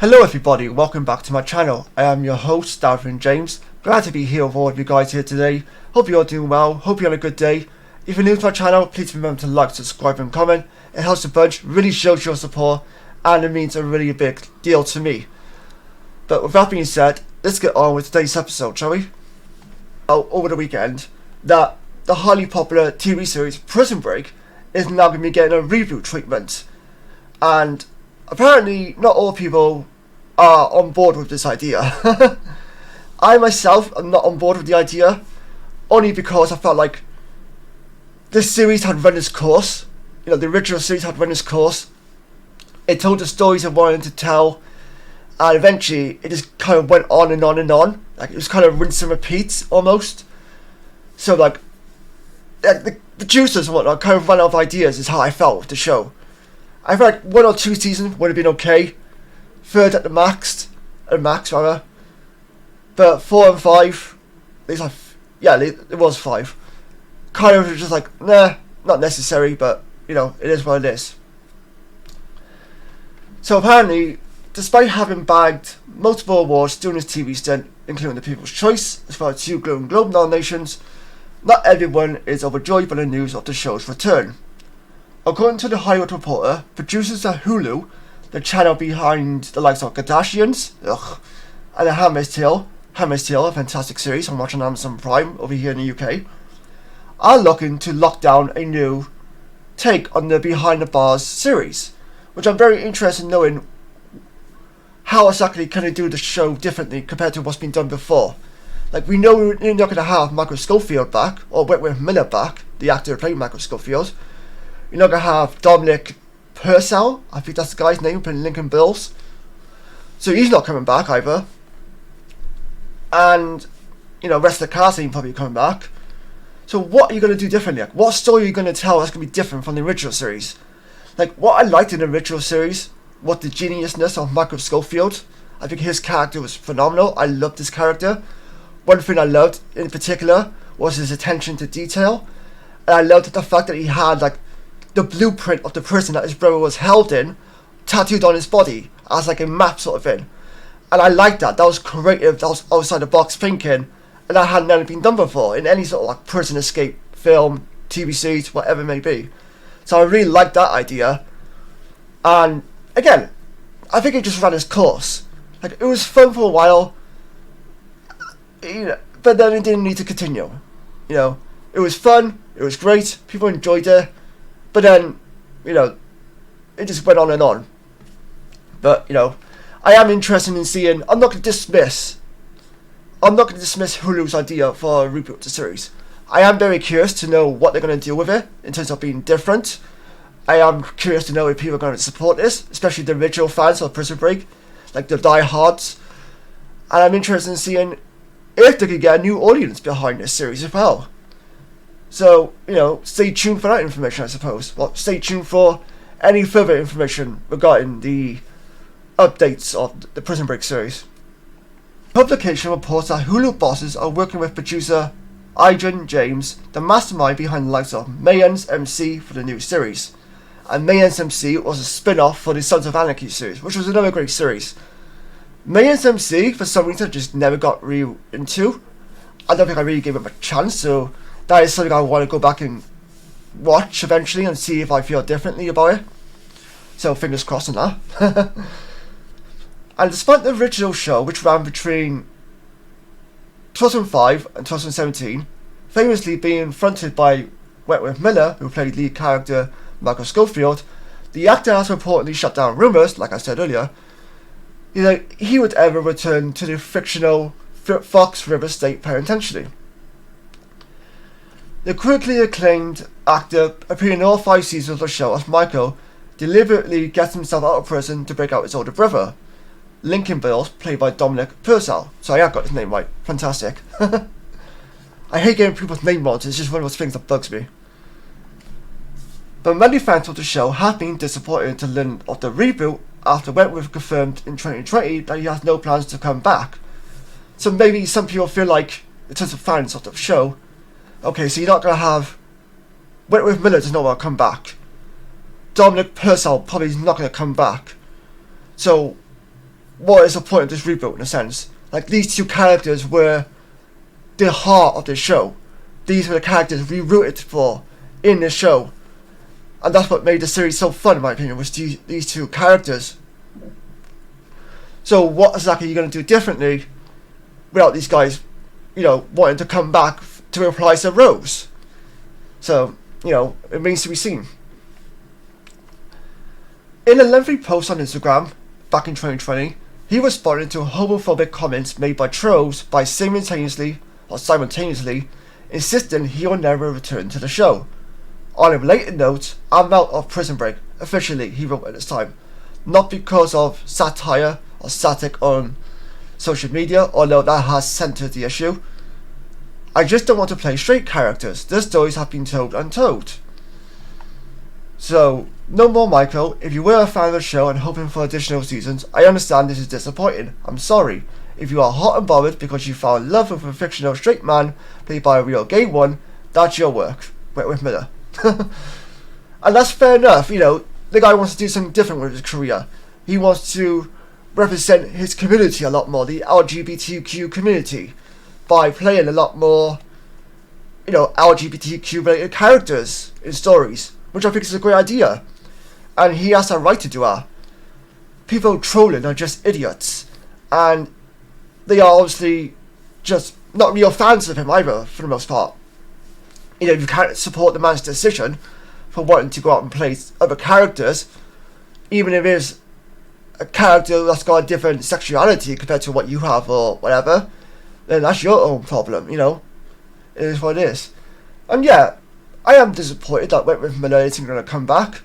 Hello everybody, welcome back to my channel. I am your host, Darren James. Glad to be here with all of you guys here today. Hope you're all doing well, hope you're having a good day. If you're new to my channel, please remember to like, subscribe and comment. It helps a bunch, really shows your support, and it means a really big deal to me. But with that being said, let's get on with today's episode, shall we? Over the weekend, that the highly popular TV series Prison Break is now going to be getting a reboot treatment. And apparently not all people are on board with this idea. I myself am not on board with the idea, only because I felt like this series had run its course. You know, the original series had run its course. It told the stories it wanted to tell, and eventually it just kind of went on and on and on. Like, it was kind of rinse and repeat almost. So like the producers and whatnot kind of ran out of ideas, is how I felt with the show. I feel like 1 or 2 seasons would have been okay. 3rd at the max rather. But 4 and 5, it was 5. Kind of just like, nah, not necessary, but you know, it is what it is. So apparently, despite having bagged multiple awards during his TV stint, including the People's Choice, as well as 2 Golden Globe nominations, not everyone is overjoyed by the news of the show's return. According to The Hollywood Reporter, producers at Hulu, the channel behind the likes of Kardashians, and The Handmaid's Tale, a fantastic series I'm watching on Amazon Prime over here in the UK, are looking to lock down a new take on the Behind the Bars series, which I'm very interested in knowing how exactly can they do the show differently compared to what's been done before. Like, we know we're not going to have Michael Scofield back, or Wentworth Miller back, the actor who played Michael Scofield. You're not going to have Dominic Purcell, I think that's the guy's name, playing Lincoln Bills. So he's not coming back either. And, you know, rest of the cast ain't probably coming back. So what are you going to do differently? Like, what story are you going to tell that's going to be different from the original series? Like, what I liked in the original series was the geniusness of Michael Scofield. I think his character was phenomenal. I loved his character. One thing I loved in particular was his attention to detail. And I loved the fact that he had, like, the blueprint of the prison that his brother was held in tattooed on his body as like a map sort of thing. And I liked that. That was creative, that was outside the box thinking, and that hadn't ever been done before in any sort of like prison escape film, TV series, whatever it may be. So I really liked that idea. And again, I think it just ran its course. Like, it was fun for a while, you know, but then it didn't need to continue. You know, it was fun, it was great, people enjoyed it. But then, you know, it just went on and on. But, you know, I am interested in seeing, I'm not going to dismiss Hulu's idea for a reboot of the series. I am very curious to know what they're going to do with it, in terms of being different. I am curious to know if people are going to support this, especially the original fans of Prison Break, like the diehards. And I'm interested in seeing if they could get a new audience behind this series as well. So, you know, stay tuned for that information, I suppose. Well, stay tuned for any further information regarding the updates of the Prison Break series. Publication reports that Hulu bosses are working with producer Adrian James, the mastermind behind the likes of Mayans MC for the new series. And Mayans MC was a spin-off for the Sons of Anarchy series, which was another great series. Mayans MC, for some reason, just never got really into. I don't think I really gave it a chance, so that is something I want to go back and watch eventually and see if I feel differently about it. So fingers crossed on that. And despite the original show, which ran between 2005 and 2017, famously being fronted by Wentworth Miller, who played lead character Michael Scofield, the actor has reportedly shut down rumours, like I said earlier, that he would ever return to the fictional Fox River State Penitentiary. The critically acclaimed actor appeared in all 5 seasons of the show as Michael deliberately gets himself out of prison to break out his older brother, Lincoln Bills, played by Dominic Purcell. Sorry, I got his name right. Fantastic. I hate getting people's name wrong, it's just one of those things that bugs me. But many fans of the show have been disappointed to learn of the reboot after Wentworth confirmed in 2020 that he has no plans to come back. So maybe some people feel like, in terms of fans of the show, okay, so you're not going to have Wentworth Miller does not want to come back. Dominic Purcell probably is not going to come back. So what is the point of this reboot in a sense? Like, these two characters were the heart of the show. These were the characters we rooted for in the show. And that's what made the series so fun, in my opinion, was these two characters. So what exactly are you going to do differently without these guys, wanting to come back to reprise their roles? So, it remains to be seen. In a lengthy post on Instagram back in 2020, he responded to homophobic comments made by trolls by simultaneously insisting he will never return to the show. On a related note, I'm out of Prison Break, officially, he wrote at this time. Not because of satire or static on social media, although that has centered the issue. I just don't want to play straight characters. Their stories have been told untold. So, no more Michael. If you were a fan of the show and hoping for additional seasons, I understand this is disappointing. I'm sorry. If you are hot and bothered because you found love with a fictional straight man played by a real gay one, that's your work. With Miller. And that's fair enough, the guy wants to do something different with his career. He wants to represent his community a lot more, the LGBTQ community, by playing a lot more, LGBTQ related characters in stories, which I think is a great idea. And he has a right to do that. People trolling are just idiots, and they are obviously just not real fans of him either, for the most part. You can't support the man's decision for wanting to go out and play other characters, even if it's a character that's got a different sexuality compared to what you have or whatever, then that's your own problem, It is what it is. And yeah, I am disappointed that Whitworth Miller isn't going to come back,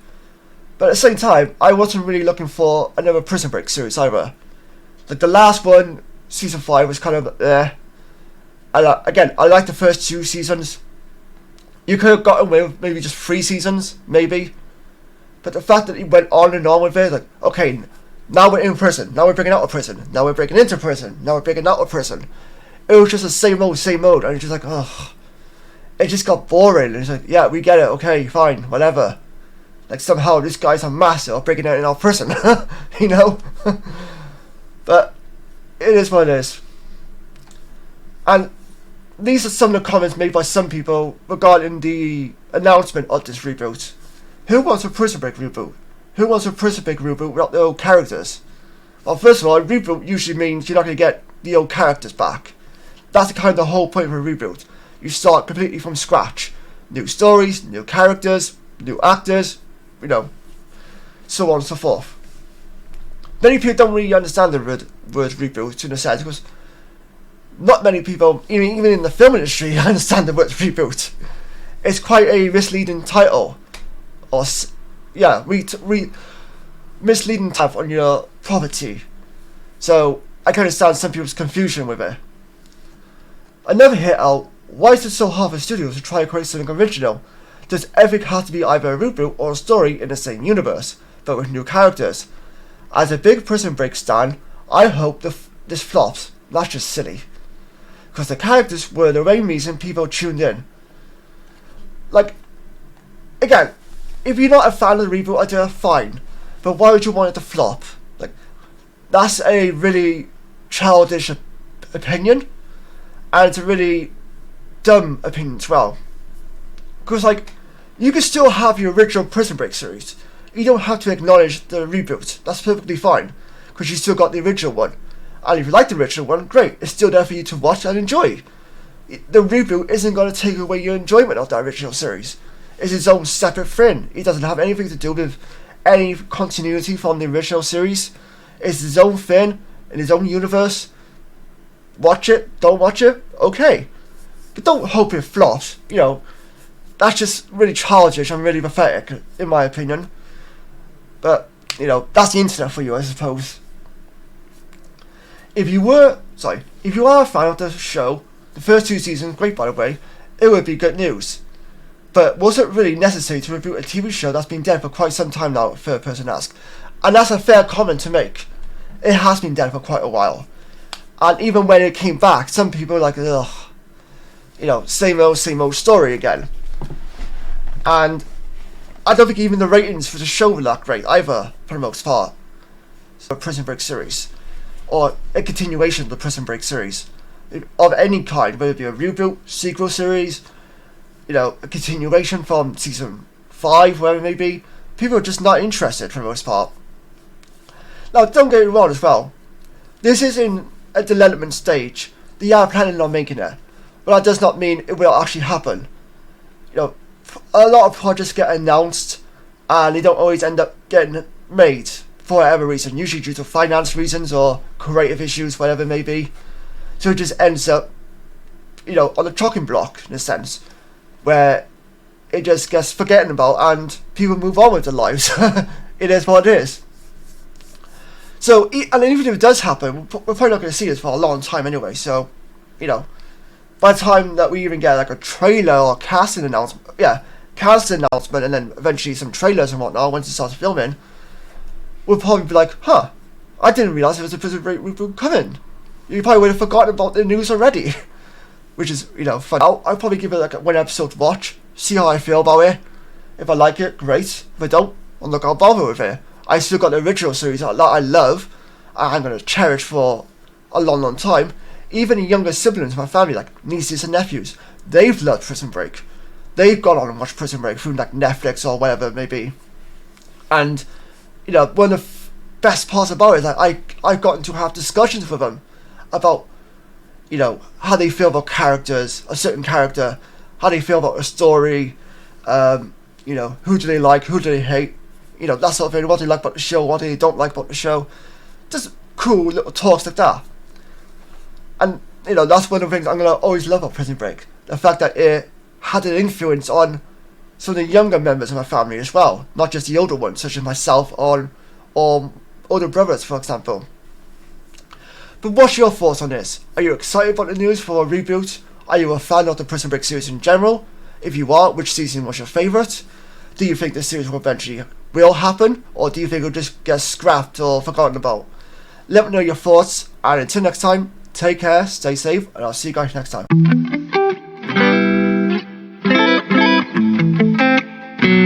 but at the same time, I wasn't really looking for another Prison Break series either. Like, the last one, season 5, was kind of I like the first 2 seasons. You could have gotten away with maybe just 3 seasons, maybe. But the fact that he went on and on with it, like, okay, now we're in prison, now we're breaking out of prison, now we're breaking into prison, now we're breaking out of prison. It was just the same old, and it's just like, ugh. It just got boring, and it's like, yeah, we get it, okay, fine, whatever. Like, somehow this guy's a master of breaking out in our prison, But it is what it is. And these are some of the comments made by some people regarding the announcement of this reboot. Who wants a Prison Break reboot? Who wants a Prison Break reboot without the old characters? Well, first of all, a reboot usually means you're not going to get the old characters back. That's kind of the whole point of a reboot. You start completely from scratch. New stories, new characters, new actors, so on and so forth. Many people don't really understand the word reboot in a sense, because not many people, even in the film industry, understand the word reboot. It's quite a misleading title, or misleading type on your property. So I can understand some people's confusion with it. Another hit out. Why is it so hard for studios to try to create something original? Does everything have to be either a reboot or a story in the same universe, but with new characters? As a big Prison Break stan, I hope this flops. That's just silly. Because the characters were the main reason people tuned in. Like, again, if you're not a fan of the reboot idea, fine. But why would you want it to flop? Like, that's a really childish opinion. And it's a really dumb opinion as well. Because, like, you can still have your original Prison Break series. You don't have to acknowledge the reboot. That's perfectly fine. Because you still got the original one. And if you like the original one, great. It's still there for you to watch and enjoy. The reboot isn't going to take away your enjoyment of that original series. It's its own separate thing. It doesn't have anything to do with any continuity from the original series. It's its own thing, in its own universe. Watch it, don't watch it, okay. But don't hope it flops, That's just really childish and really pathetic, in my opinion. But, that's the internet for you, I suppose. If you are a fan of the show, the first 2 seasons, great by the way, it would be good news. But was it really necessary to reboot a TV show that's been dead for quite some time now, third person asks? And that's a fair comment to make. It has been dead for quite a while. And even when it came back, some people were like, ugh, same old story again. And I don't think even the ratings for the show were that great either, for the most part. So, Prison Break series. or a continuation of the Prison Break series of any kind, whether it be a reboot, sequel series, a continuation from season 5, whatever it may be. People are just not interested for the most part. Now, don't get me wrong as well. This is in a development stage. They are planning on making it, but that does not mean it will actually happen. A lot of projects get announced and they don't always end up getting made for whatever reason, usually due to finance reasons or creative issues, whatever it may be. So it just ends up, on the chopping block in a sense, where it just gets forgotten about and people move on with their lives. It is what it is. So, and even if it does happen, we're probably not going to see this for a long time anyway. So, by the time that we even get like a trailer or casting announcement, and then eventually some trailers and whatnot once it starts filming, we'll probably be like, I didn't realise there was a Prison Break reboot coming. You probably would have forgotten about the news already. Which is, fun. I'll probably give it like one episode to watch, see how I feel about it. If I like it, great. If I don't, I'm not going to bother with it. I still got the original series that I love, and I'm going to cherish for a long, long time. Even the younger siblings in my family, like nieces and nephews, they've loved Prison Break. They've gone on and watched Prison Break through like Netflix or whatever it may be. And, one of the best parts about it is that I've gotten to have discussions with them about, how they feel about characters, a certain character, how they feel about a story, who do they like, who do they hate, that sort of thing, what they like about the show, what they don't like about the show. Just cool little talks like that. And, that's one of the things I'm going to always love about Prison Break. The fact that it had an influence on some of the younger members of my family as well. Not just the older ones, such as myself or older brothers, for example. But what's your thoughts on this? Are you excited about the news for a reboot? Are you a fan of the Prison Break series in general? If you are, which season was your favourite? Do you think the series will eventually happen? Or do you think it'll just get scrapped or forgotten about? Let me know your thoughts, and until next time, take care, stay safe, and I'll see you guys next time.